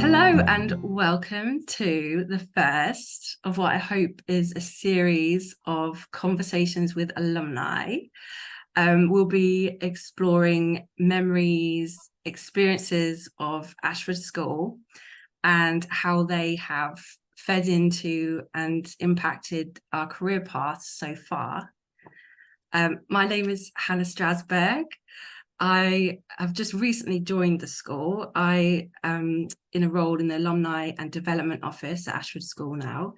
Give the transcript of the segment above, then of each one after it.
Hello and welcome to the first of what I hope is a series of conversations with alumni. We'll be exploring memories, experiences of Ashford School and how they have fed into and impacted our career paths so far. My name is Hannah Strasberg. I have just recently joined the school. I am in a role in the Alumni and Development Office at Ashford School now.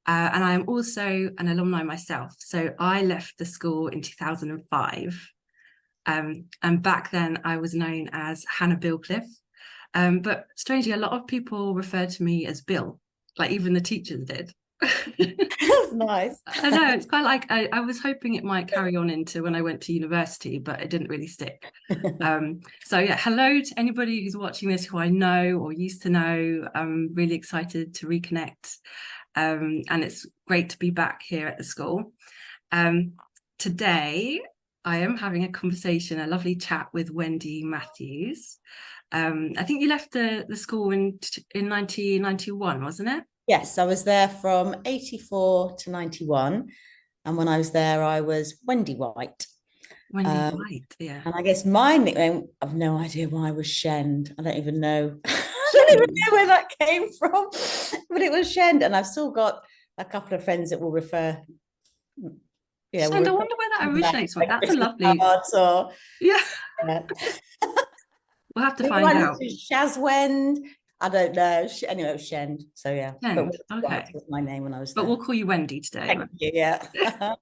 And I am also an alumni myself. So I left the school in 2005. And back then I was known as Hannah Billcliffe. But strangely, a lot of people referred to me as Bill, like even the teachers did. Nice. I know, it's quite like I was hoping it might carry on into when I went to university, but it didn't really stick. So yeah, hello to anybody who's watching this who I know or used to know. I'm really excited to reconnect. And it's great to be back here at the school. Today, I am having a conversation, a lovely chat with Wendy Mathews. I think you left the school in 1991, wasn't it? Yes, I was there from 84 to 91. And when I was there, I was Wendy White. Wendy White, yeah. And I guess my nickname, I've no idea why I was Shend. I don't even know. I don't even know where that came from, but it was Shend. And I've still got a couple of friends that will refer. Yeah, Shend, I wonder where that originates from. That's a lovely. Or, yeah. We'll have to find out. Shazwend. I don't know. Anyway, it was Shend. So yeah. Shend. Okay. Was my name when I was there. But we'll call you Wendy today. Thank you, yeah.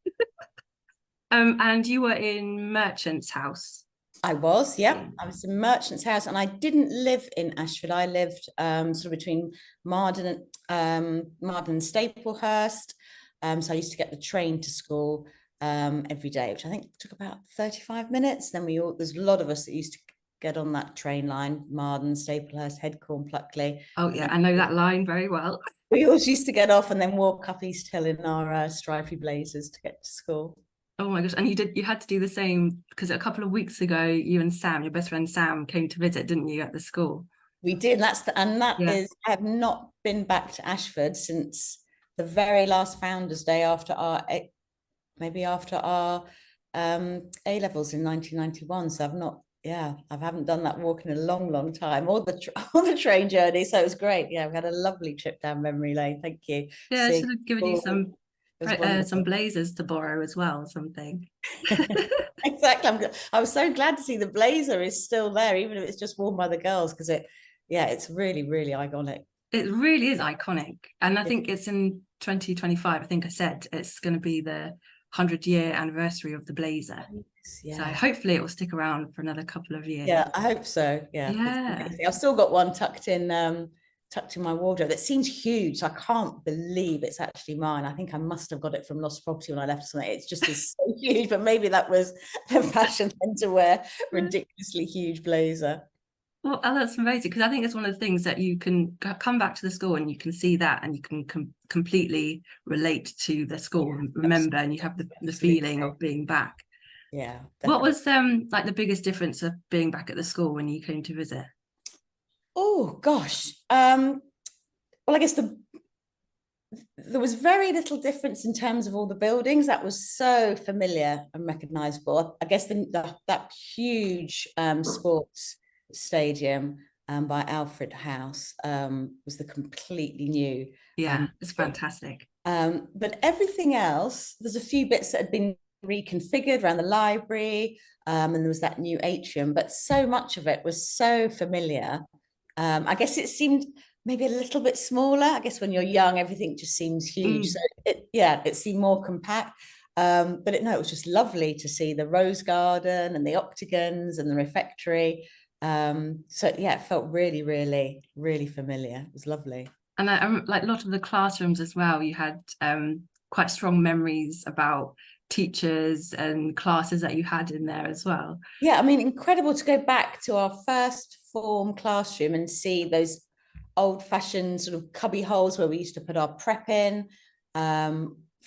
And you were in Merchant's House. I was, yeah. I was in Merchant's House, and I didn't live in Ashford. I lived sort of between Marden and Staplehurst. So I used to get the train to school every day, which I think took about 35 minutes. Then there's a lot of us that used to get on that train line, Marden, Staplehurst, Headcorn, Pluckley. Oh yeah, I know that line very well. We always used to get off and then walk up East Hill in our stripy blazers to get to school. Oh my gosh, and you had to do the same because a couple of weeks ago you and Sam, your best friend Sam, came to visit, didn't you, at the school? We did. I have not been back to Ashford since the very last Founders Day after our A levels in 1991. So I haven't done that walk in a long time, or the train journey. So it was great. Yeah, we had a lovely trip down memory lane. Thank you. Yeah, I should have given you some blazers to borrow as well, or something. Exactly. I was so glad to see the blazer is still there, even if it's just worn by the girls, because it's really, really iconic. It really is iconic. And I think it's in 2025. I think I said it's going to be the 100-year anniversary of the blazer. Yeah. So hopefully it will stick around for another couple of years. Yeah, I hope so. Yeah. I've still got one tucked in my wardrobe that seems huge. I can't believe it's actually mine. I think I must have got it from Lost Property when I left something. It's just so huge, but maybe that was the fashion then to wear ridiculously huge blazer. Well, that's amazing, because I think it's one of the things that you can come back to the school and you can see that and you can completely relate to the school and remember, and you have the feeling of being back. Yeah. Definitely. What was like the biggest difference of being back at the school when you came to visit? Oh gosh. Well, I guess there was very little difference in terms of all the buildings. That was so familiar and recognizable. I guess that huge sports stadium by Alfred House was the completely new. Yeah, it's fantastic. But everything else, there's a few bits that had been reconfigured around the library, and there was that new atrium, but so much of it was so familiar. I guess it seemed maybe a little bit smaller. I guess when you're young, everything just seems huge. So it seemed more compact. But it was just lovely to see the rose garden and the octagons and the refectory. It felt really, really, really familiar. It was lovely. And I like a lot of the classrooms as well. You had quite strong memories about teachers and classes that you had in there as well. Yeah, I mean, incredible to go back to our first form classroom and see those old-fashioned sort of cubby holes where we used to put our prep in.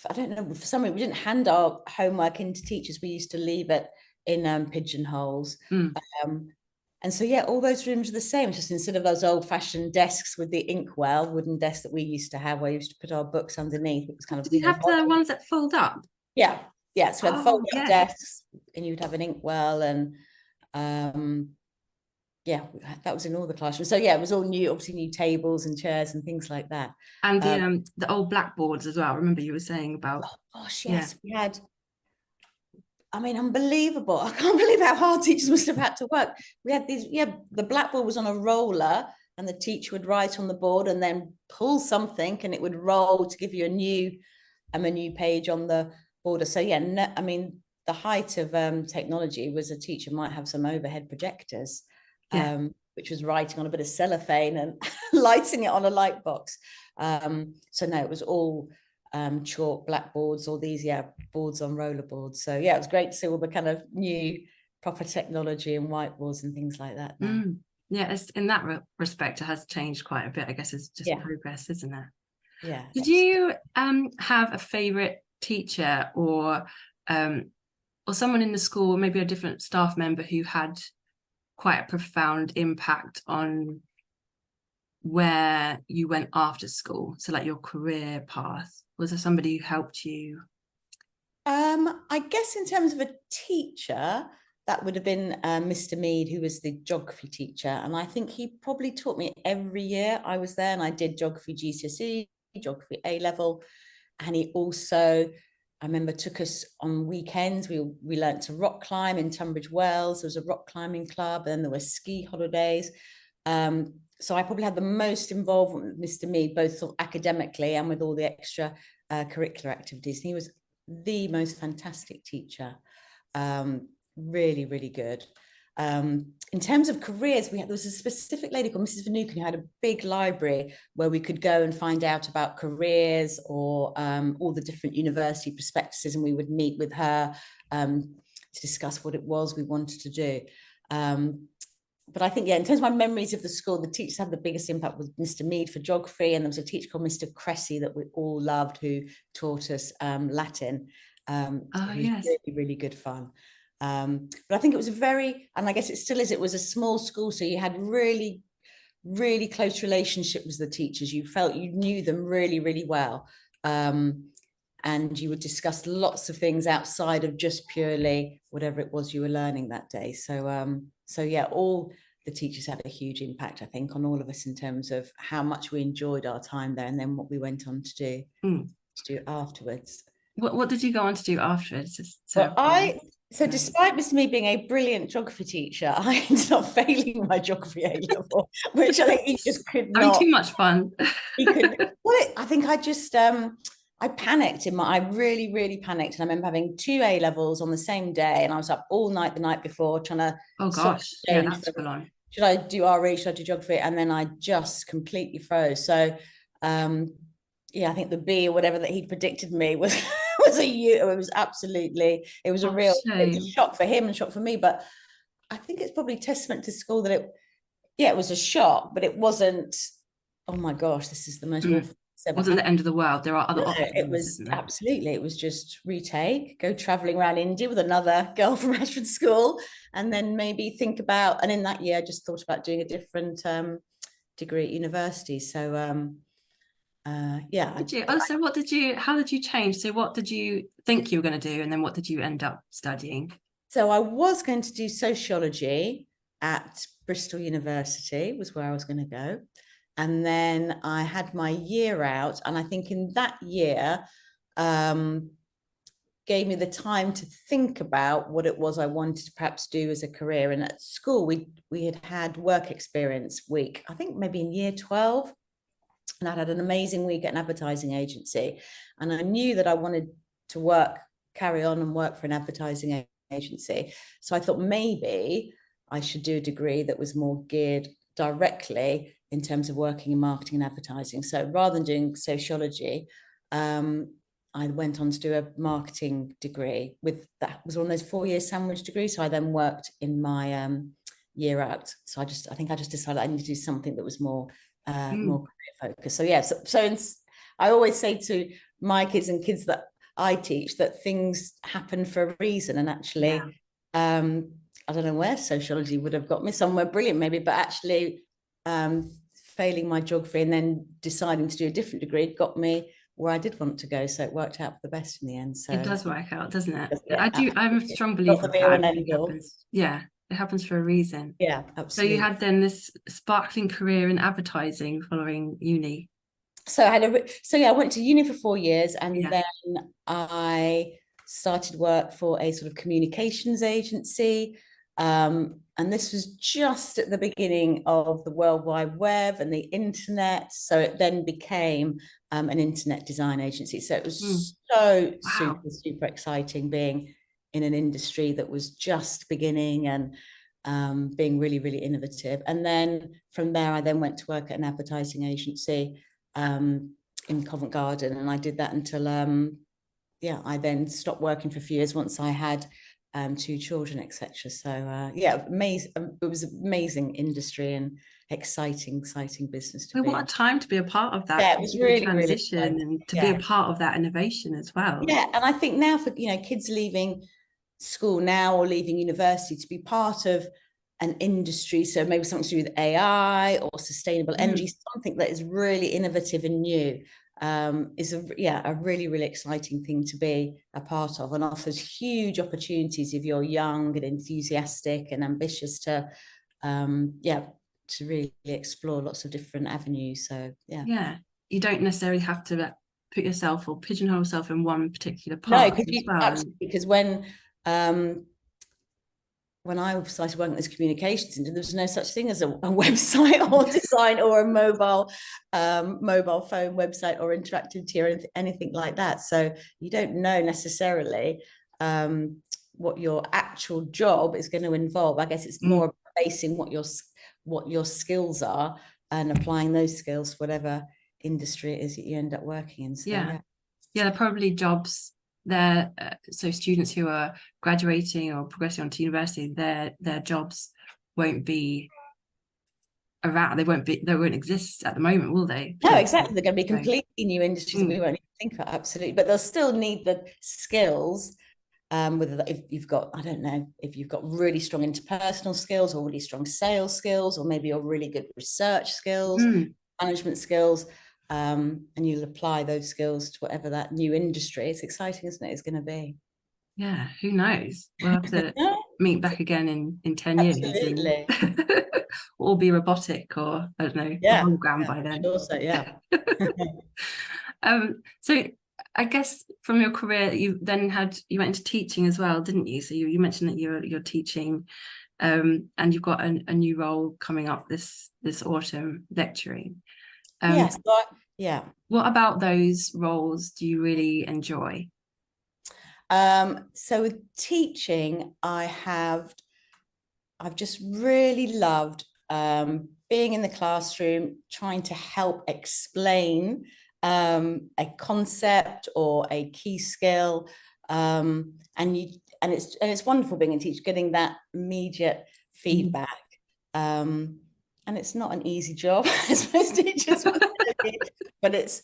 I don't know, for some reason we didn't hand our homework into teachers. We used to leave it in pigeonholes. And so, yeah, all those rooms are the same. Just instead of those old-fashioned desks with the inkwell, wooden desks that we used to have, where we used to put our books underneath. It was kind of. Did you have the ones that fold up? Yeah, yeah. So we had fold-up yes. desks, and you would have an inkwell, and yeah, that was in all the classrooms. So yeah, it was all new, obviously new tables and chairs and things like that. And the old blackboards as well. I remember you were saying about. Oh gosh, yes, we had. I mean, unbelievable. I can't believe how hard teachers must have had to work. We had these, yeah, the blackboard was on a roller and the teacher would write on the board and then pull something and it would roll to give you a new page on the border. So yeah, no, I mean, the height of technology was a teacher might have some overhead projectors, which was writing on a bit of cellophane and lighting it on a light box. So no, it was all chalk blackboards, or these boards on rollerboards. So yeah, it was great to see all the kind of new proper technology and whiteboards and things like that now. Yeah, it's, in that respect, it has changed quite a bit. I guess it's just progress, isn't it? Yeah. Did you have a favorite teacher or someone in the school, maybe a different staff member who had quite a profound impact on where you went after school? So like your career path. Was there somebody who helped you? I guess in terms of a teacher, that would have been Mr. Mead, who was the geography teacher. And I think he probably taught me every year I was there, and I did geography GCSE, geography A level. And he also, I remember, took us on weekends. We learnt to rock climb in Tunbridge Wells. There was a rock climbing club, and there were ski holidays. So I probably had the most involvement with Mr. Mead, both sort of academically and with all the extra curricular activities. And he was the most fantastic teacher, really, really good. In terms of careers, there was a specific lady called Mrs. Vanuken who had a big library where we could go and find out about careers or all the different university prospectuses, and we would meet with her to discuss what it was we wanted to do. But I think, yeah, in terms of my memories of the school, the teachers had the biggest impact with Mr. Mead for geography, and there was a teacher called Mr. Cressy that we all loved who taught us Latin. Yes. Really, really good fun. But I think it was and I guess it still is, it was a small school, so you had really, really close relationship with the teachers. You felt you knew them really, really well. And you would discuss lots of things outside of just purely whatever it was you were learning that day. So yeah, all the teachers had a huge impact, I think, on all of us in terms of how much we enjoyed our time there and then what we went on to do afterwards. What did you go on to do afterwards? So despite Mr. Mead being a brilliant geography teacher, I ended up failing my geography A level, which I think he just could not. Having too much fun. He could. I think I just I panicked I really, really panicked. And I remember having 2 A levels on the same day, and I was up all night the night before trying to. Oh gosh, yeah, that's full on. Should I do RE? Should I do geography? And then I just completely froze. So, yeah, I think the B or whatever that he'd predicted me was a U. It was absolutely. It was a real shock for him and shock for me. But I think it's probably testament to school that it was a shock, but it wasn't. Oh my gosh, this is the most awful. It wasn't the end of the world. There are other options. It was absolutely. It was just retake, go traveling around India with another girl from Ashford School, and then maybe think about. And in that year, I just thought about doing a different degree at university. So yeah. Did you? Oh, so how did you change? So what did you think you were going to do, and then what did you end up studying? So I was going to do sociology at Bristol University, was where I was going to go. And then I had my year out, and I think in that year gave me the time to think about what it was I wanted to perhaps do as a career. And at school, we had work experience week, I think maybe in year 12, and I'd had an amazing week at an advertising agency. And I knew that I wanted to carry on and work for an advertising agency. So I thought maybe I should do a degree that was more geared directly in terms of working in marketing and advertising. So rather than doing sociology, I went on to do a marketing degree. That was one of those 4-year sandwich degrees. So I then worked in my year out. So I think I just decided I needed to do something that was more career focused. So yeah, I always say to my kids and kids that I teach that things happen for a reason. And actually, I don't know where sociology would have got me, somewhere brilliant maybe, but actually failing my geography and then deciding to do a different degree got me where I did want to go. So it worked out for the best in the end. So it does work out, doesn't it? yeah, I'm a strong believer not of the be that. and end all. Yeah, it happens for a reason. Yeah, absolutely. So you had then this sparkling career in advertising following uni. So I went to uni for 4 years, and then I started work for a sort of communications agency. And this was just at the beginning of the World Wide Web and the internet. So it then became an internet design agency. So it was super, super exciting being in an industry that was just beginning and being really, really innovative. And then from there, I then went to work at an advertising agency in Covent Garden. And I did that until, I then stopped working for a few years once I had 2 children, etc. So amazing. It was an amazing industry and exciting business to be. What a time to be a part of that. Yeah, it was really transition, really and to be a part of that innovation as well. Yeah, and I think now for kids leaving school now or leaving university, to be part of an industry, so maybe something to do with AI or sustainable energy, something that is really innovative and new, is a really, really exciting thing to be a part of, and offers huge opportunities if you're young and enthusiastic and ambitious to really explore lots of different avenues. So you don't necessarily have to put yourself or pigeonhole yourself in one particular part. Because when I started working as communications, there was no such thing as a website or design or a mobile phone website or interactivity or anything like that. So you don't know necessarily what your actual job is going to involve. I guess it's more basing what your skills are and applying those skills to whatever industry it is that you end up working in. So, there are probably jobs there, so students who are graduating or progressing on to university, their jobs won't be around. They won't exist at the moment, will they? No, exactly. They're going to be completely new industries that we won't even think about. Absolutely, but they'll still need the skills. Whether if you've got, I don't know, if you've got really strong interpersonal skills or really strong sales skills, or maybe you're really good research skills, management skills. And you'll apply those skills to whatever that new industry. It's exciting, isn't it? It's going to be. Yeah, who knows? We'll have to meet back again in 10 years. Absolutely. Or be robotic, or I don't know, hologram by then. Also, so I guess from your career, you went into teaching as well, didn't you? So you mentioned that you're teaching, and you've got a new role coming up this autumn, lecturing. What about those roles do you really enjoy? So with teaching, I've just really loved being in the classroom, trying to help explain a concept or a key skill, and it's wonderful being a teacher, getting that immediate feedback. And it's not an easy job, as most teachers would say, but it's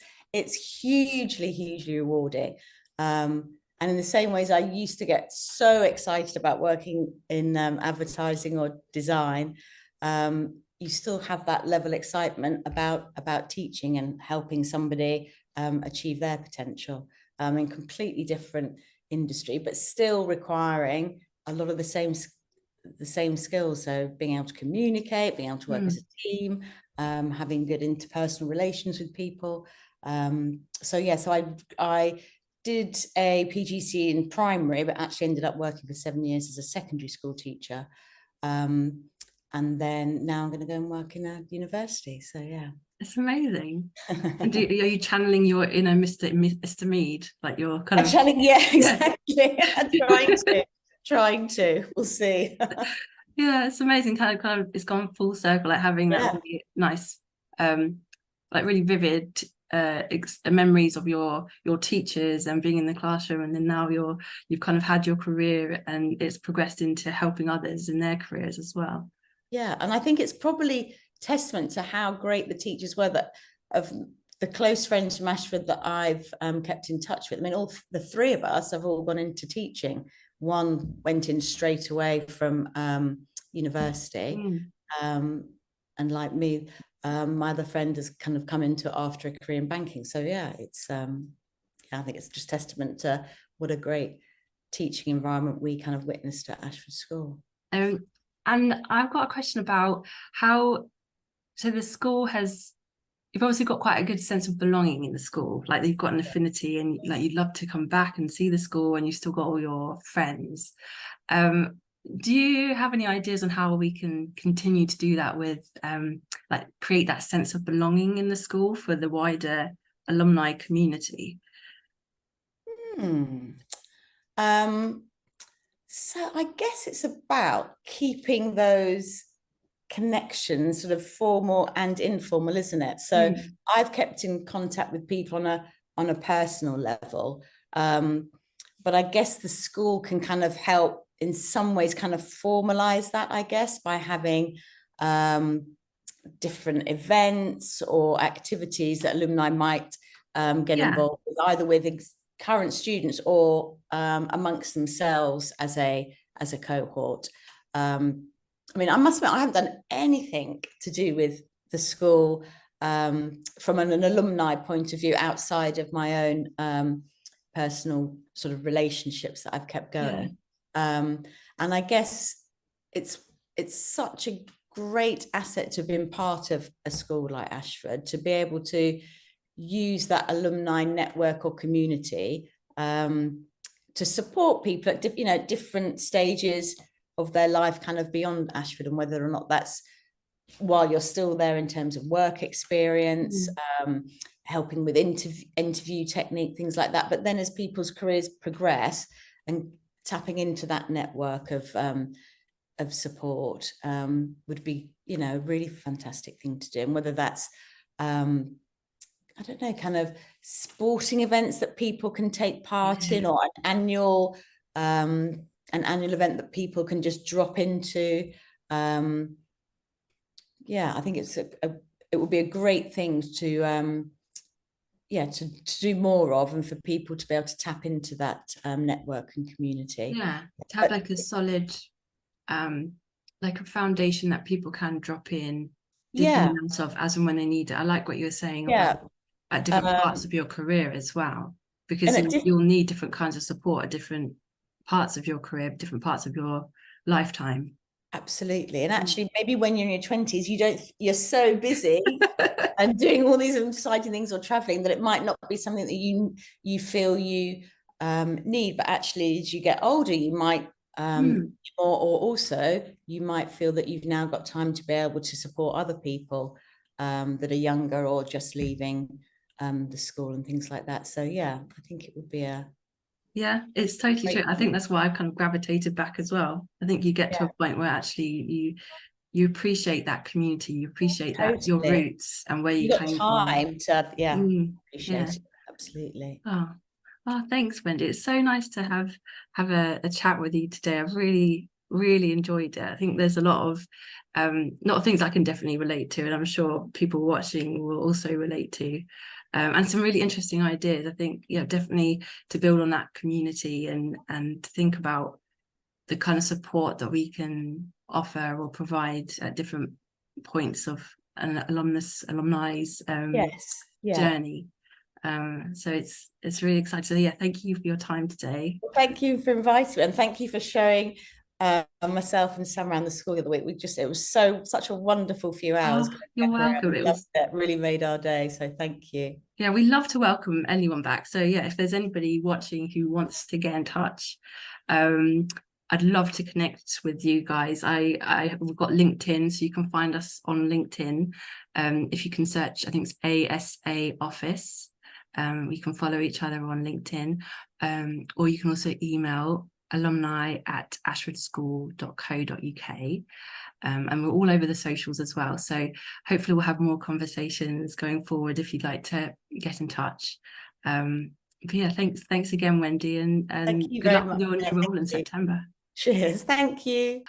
hugely rewarding. And in the same ways, I used to get so excited about working in advertising or design. You still have that level of excitement about teaching and helping somebody achieve their potential in completely different industry, but still requiring a lot of the same skills. So being able to communicate, being able to work as a team, having good interpersonal relations with people. So I did a PGC in primary, but actually ended up working for 7 years as a secondary school teacher. And then now I'm going to go and work in a university. So it's amazing. And are you channeling your inner Mr. Mead, like you're kind of channeling? Exactly. trying to. We'll see. It's amazing. Kind of, it's gone full circle. Like having that really nice, like really vivid memories of your teachers and being in the classroom, and then now you've kind of had your career and it's progressed into helping others in their careers as well. And I think it's probably testament to how great the teachers were that of the close friends from Ashford that I've kept in touch with, I mean, all the three of us have all gone into teaching. One went in straight away from university, and like me, my other friend has kind of come into it after a career in banking. So yeah, it's I think it's just testament to what a great teaching environment we kind of witnessed at Ashford School. And I've got a question about how, so the school has, you've obviously got quite a good sense of belonging in the school, like you've got an affinity and like you'd love to come back and see the school and you've still got all your friends. Do you have any ideas on how we can continue to do that with like create that sense of belonging in the school for the wider alumni community? So I guess it's about keeping those connections sort of formal and informal, isn't it? So I've kept in contact with people on a personal level, but I guess the school can kind of help in some ways kind of formalize that, I guess, by having different events or activities that alumni might get involved with, either with current students or amongst themselves as a cohort. I mean, I must admit, I haven't done anything to do with the school from an alumni point of view outside of my own personal sort of relationships that I've kept going. And I guess it's such a great asset to have been part of a school like Ashford, to be able to use that alumni network or community to support people at different stages of their life, kind of beyond Ashford, and whether or not that's while you're still there in terms of work experience, helping with interview technique, things like that. But then as people's careers progress, and tapping into that network of support would be, a really fantastic thing to do. And whether that's I don't know, kind of sporting events that people can take part in, or an annual event that people can just drop into. I think it would be a great thing to do more of, and for people to be able to tap into that network and community. To have like a solid like a foundation that people can drop in amounts of as and when they need it. I like what you were saying about at different parts of your career as well, because you'll need different kinds of support at different parts of your career, different parts of your lifetime. Absolutely. And actually, maybe when you're in your 20s, you're so busy and doing all these exciting things or traveling that it might not be something that you feel you need. But actually, as you get older, you might or also you might feel that you've now got time to be able to support other people that are younger or just leaving the school and things like that. So I think it would be it's totally true. I think that's why I kind of gravitated back as well. I think you get to a point where actually you appreciate that community, you appreciate that your roots and where you came from. Time to appreciate it. Absolutely. Oh, thanks, Wendy. It's so nice to have a chat with you today. I've really enjoyed it. I think there's a lot of things I can definitely relate to, and I'm sure people watching will also relate to. And some really interesting ideas. I think, definitely to build on that community and think about the kind of support that we can offer or provide at different points of an alumni's journey. So it's really exciting. So thank you for your time today. Well, thank you for inviting me, and thank you for showing myself and Sam around the school the other week. It was such a wonderful few hours. You're welcome. It really made our day. So thank you. We love to welcome anyone back. So if there's anybody watching who wants to get in touch, I'd love to connect with you guys. We've got LinkedIn, so you can find us on LinkedIn. If you can search, I think it's ASA Office. We can follow each other on LinkedIn, or you can also email alumni@ashfordschool.co.uk, and we're all over the socials as well, so hopefully we'll have more conversations going forward if you'd like to get in touch. But thanks again, Wendy, and thank you good very luck much with your new role in September. Cheers. Thank you.